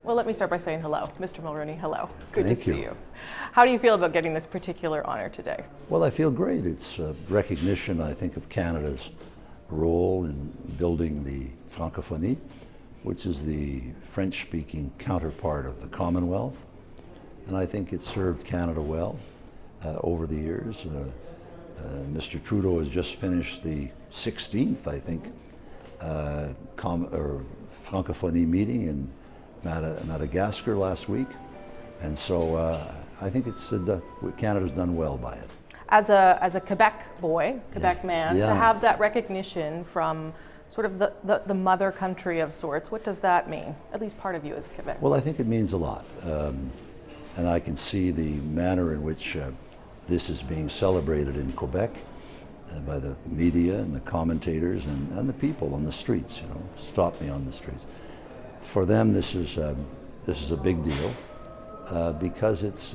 Well, let me start by saying hello. Mr. Mulroney, hello. Good Thank to see you. How do you feel about getting this particular honor today? Well, I feel great. It's a recognition, I think, of Canada's role in building the Francophonie, which is the French-speaking counterpart of the Commonwealth. And I think it served Canada well over the years. Mr. Trudeau has just finished the 16th, I think, Francophonie meeting in Madagascar last week, and so I think Canada's done well by it. As a Quebec boy, Quebec man, to have that recognition from sort of the mother country of sorts, what does that mean? At least part of you is Quebec. Well, I think it means a lot, and I can see the manner in which this is being celebrated in Quebec by the media and the commentators and the people on the streets. You know, stop me on the streets. For them, this is a big deal because it's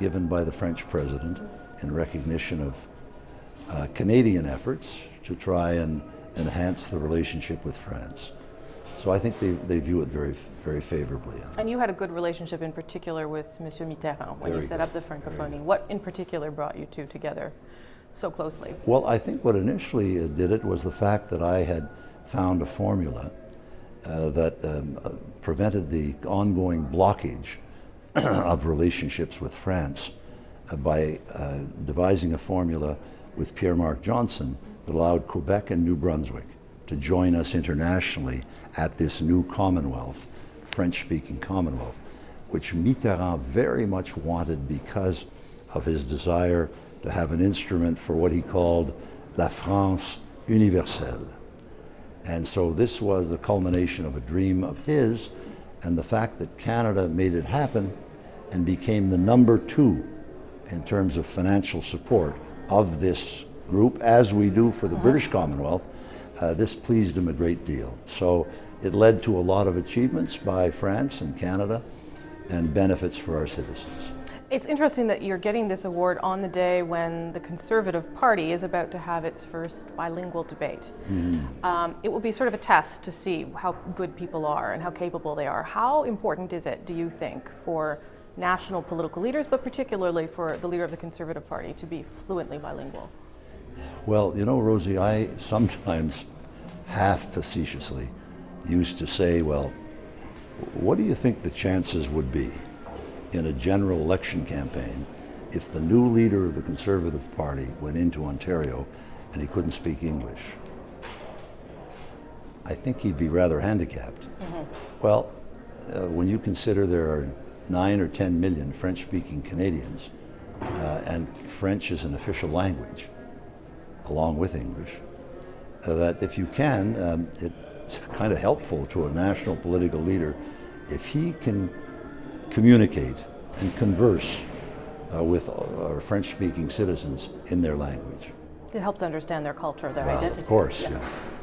given by the French president in recognition of Canadian efforts to try and enhance the relationship with France. So I think they view it very, very favorably. And you had a good relationship in particular with Monsieur Mitterrand when you set up the Francophonie. What in particular brought you two together so closely? Well, I think what initially did it was the fact that I had found a formula that prevented the ongoing blockage of relationships with France by devising a formula with Pierre-Marc Johnson that allowed Quebec and New Brunswick to join us internationally at this new Commonwealth, French-speaking Commonwealth, which Mitterrand very much wanted because of his desire to have an instrument for what he called La France universelle. And so this was the culmination of a dream of his, and the fact that Canada made it happen and became the number 2 in terms of financial support of this group, as we do for the British Commonwealth, this pleased him a great deal. So it led to a lot of achievements by France and Canada and benefits for our citizens. It's interesting that you're getting this award on the day when the Conservative Party is about to have its first bilingual debate. It will be sort of a test to see how good people are and how capable they are. How important is it, do you think, for national political leaders, but particularly for the leader of the Conservative Party, to be fluently bilingual? Well, you know, Rosie, I sometimes half facetiously used to say, well, what do you think the chances would be in a general election campaign if the new leader of the Conservative Party went into Ontario and he couldn't speak English? I think he'd be rather handicapped. Well, when you consider there are 9 or 10 million French-speaking Canadians, and French is an official language, along with English, that if you can, it's kind of helpful to a national political leader if he can communicate and converse with our French-speaking citizens in their language. It helps understand their culture, their identity. Of course,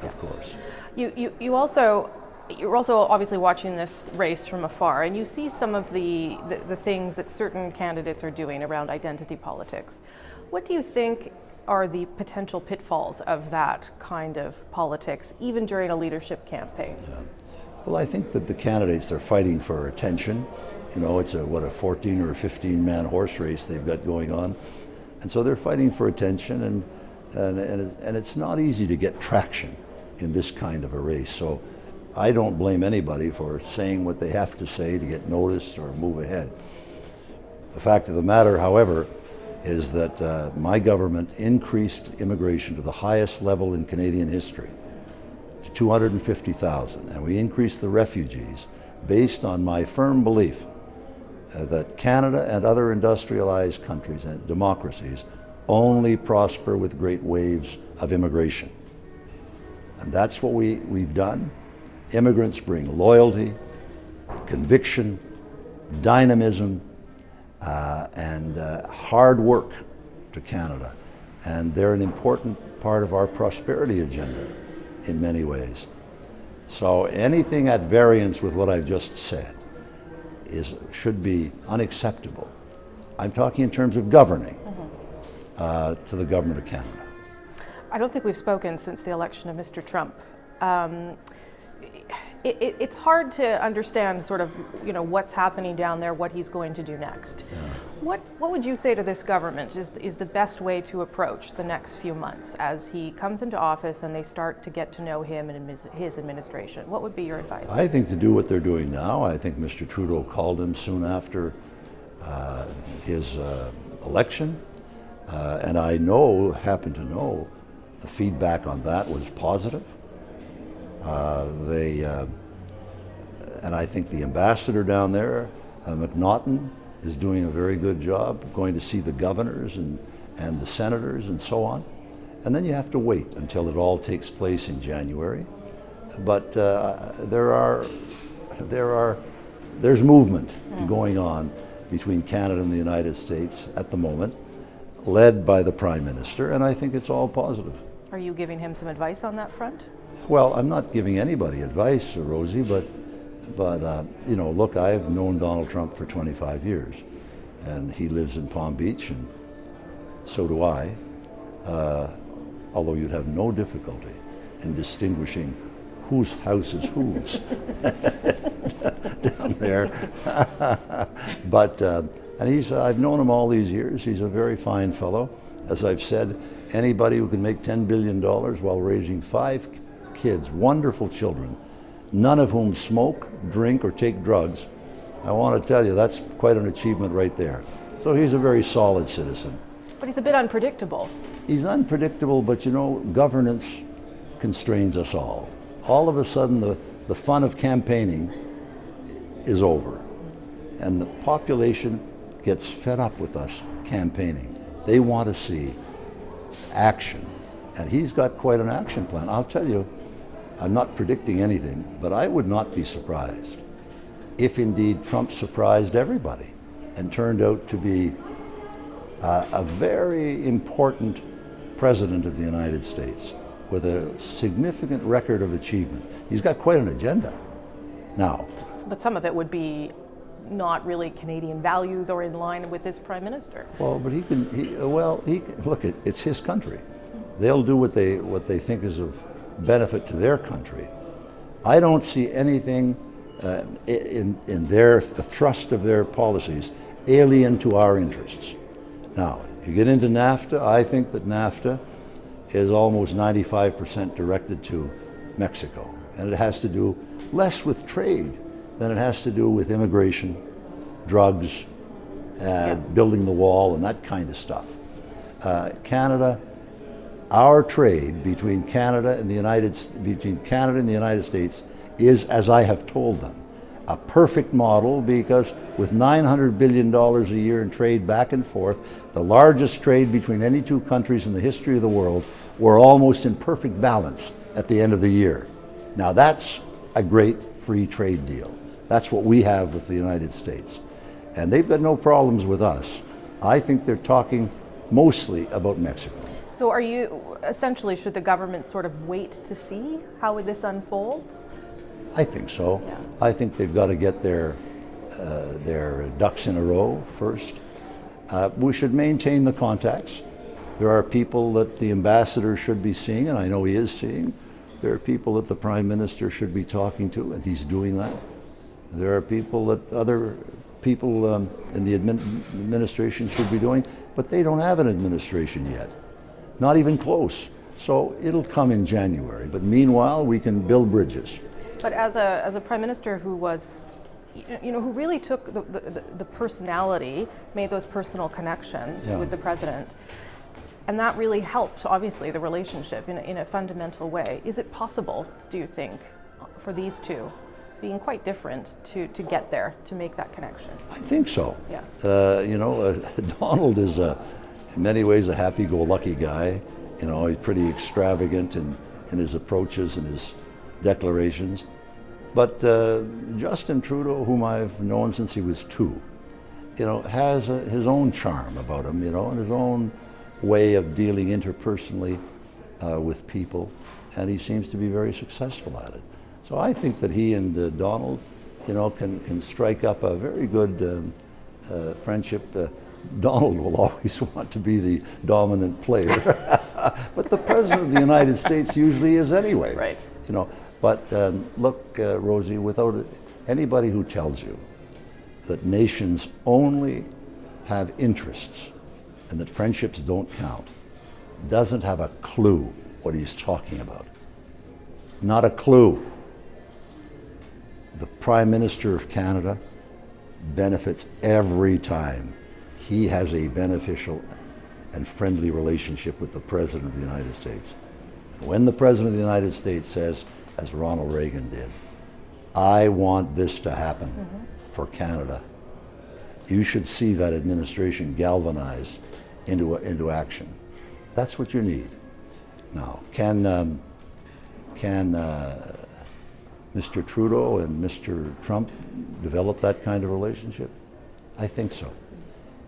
of course. You're also obviously watching this race from afar, and you see some of the things that certain candidates are doing around identity politics. What do you think are the potential pitfalls of that kind of politics, even during a leadership campaign? Well, I think that the candidates are fighting for attention. You know, it's a 14 or a 15-man horse race they've got going on. And so they're fighting for attention, and it's not easy to get traction in this kind of a race. So I don't blame anybody for saying what they have to say to get noticed or move ahead. The fact of the matter, however, is that my government increased immigration to the highest level in Canadian history, to 250,000, and we increased the refugees based on my firm belief that Canada and other industrialized countries and democracies only prosper with great waves of immigration. And that's what we've done. Immigrants bring loyalty, conviction, dynamism, and hard work to Canada. And they're an important part of our prosperity agenda in many ways. So anything at variance with what I've just said should be unacceptable. I'm talking in terms of governing to the government of Canada. I don't think we've spoken since the election of Mr. Trump. it's hard to understand sort of, what's happening down there, what he's going to do next. Yeah. What would you say to this government is the best way to approach the next few months as he comes into office and they start to get to know him and his administration? What would be your advice? I think to do what they're doing now. I think Mr. Trudeau called him soon after his election, and I happen to know, the feedback on that was positive. And I think the ambassador down there, McNaughton, is doing a very good job going to see the governors and the senators and so on. And then you have to wait until it all takes place in January. But there's movement going on between Canada and the United States at the moment, led by the Prime Minister, and I think it's all positive. Are you giving him some advice on that front? Well, I'm not giving anybody advice, Rosie, but look, I've known Donald Trump for 25 years, and he lives in Palm Beach, and so do I, although you'd have no difficulty in distinguishing whose house is whose down there. But I've known him all these years. He's a very fine fellow. As I've said, anybody who can make $10 billion while raising 5 kids, wonderful children, none of whom smoke, drink, or take drugs, I want to tell you, that's quite an achievement right there. So he's a very solid citizen. But he's a bit unpredictable. He's unpredictable, but governance constrains us all. All of a sudden, the fun of campaigning is over. And the population gets fed up with us campaigning. They want to see action. And he's got quite an action plan. I'll tell you, I'm not predicting anything, but I would not be surprised if indeed Trump surprised everybody and turned out to be a very important president of the United States with a significant record of achievement. He's got quite an agenda now. But some of it would be not really Canadian values or in line with this Prime Minister. Well, but he can look, it's his country. They'll do what they think is of benefit to their country. I don't see anything in the thrust of their policies alien to our interests. Now, you get into NAFTA, I think that NAFTA is almost 95% directed to Mexico, and it has to do less with trade than it has to do with immigration, drugs, building the wall, and that kind of stuff. Canada, our trade between Canada and the United States is, as I have told them, a perfect model, because with $900 billion a year in trade back and forth, the largest trade between any two countries in the history of the world, we're almost in perfect balance at the end of the year. Now that's a great free trade deal. That's what we have with the United States. And they've got no problems with us. I think they're talking mostly about Mexico. So should the government sort of wait to see how this unfolds? I think so. Yeah. I think they've got to get their ducks in a row first. We should maintain the contacts. There are people that the ambassador should be seeing, and I know he is seeing. There are people that the Prime Minister should be talking to, and he's doing that. There are people that other people in the administration should be doing, but they don't have an administration yet. Not even close. So it'll come in January. But meanwhile, we can build bridges. But as a Prime Minister who was, who really took the personality, made those personal connections with the President, and that really helped, obviously, the relationship in a fundamental way. Is it possible, do you think, for these two, being quite different, to get there, to make that connection? I think so. Yeah. Donald is in many ways a happy-go-lucky guy. He's pretty extravagant in his approaches and his declarations. But Justin Trudeau, whom I've known since he was 2, has his own charm about him, and his own way of dealing interpersonally with people, and he seems to be very successful at it. So I think that he and Donald, can strike up a very good friendship. Donald will always want to be the dominant player, but the President of the United States usually is anyway. Right. you know. But look, Rosie, without anybody who tells you that nations only have interests and that friendships don't count doesn't have a clue what he's talking about. Not a clue. The Prime Minister of Canada benefits every time he has a beneficial and friendly relationship with the President of the United States. And when the President of the United States says, as Ronald Reagan did, I want this to happen for Canada, you should see that administration galvanize into action. That's what you need. Now, can Mr. Trudeau and Mr. Trump develop that kind of relationship? I think so.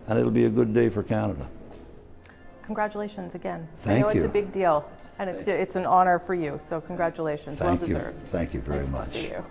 And it'll be a good day for Canada. Congratulations again. Thank you. I know it's a big deal, and it's an honor for you, so congratulations. Thank well you. deserved. Thank you very Nice much. to see you.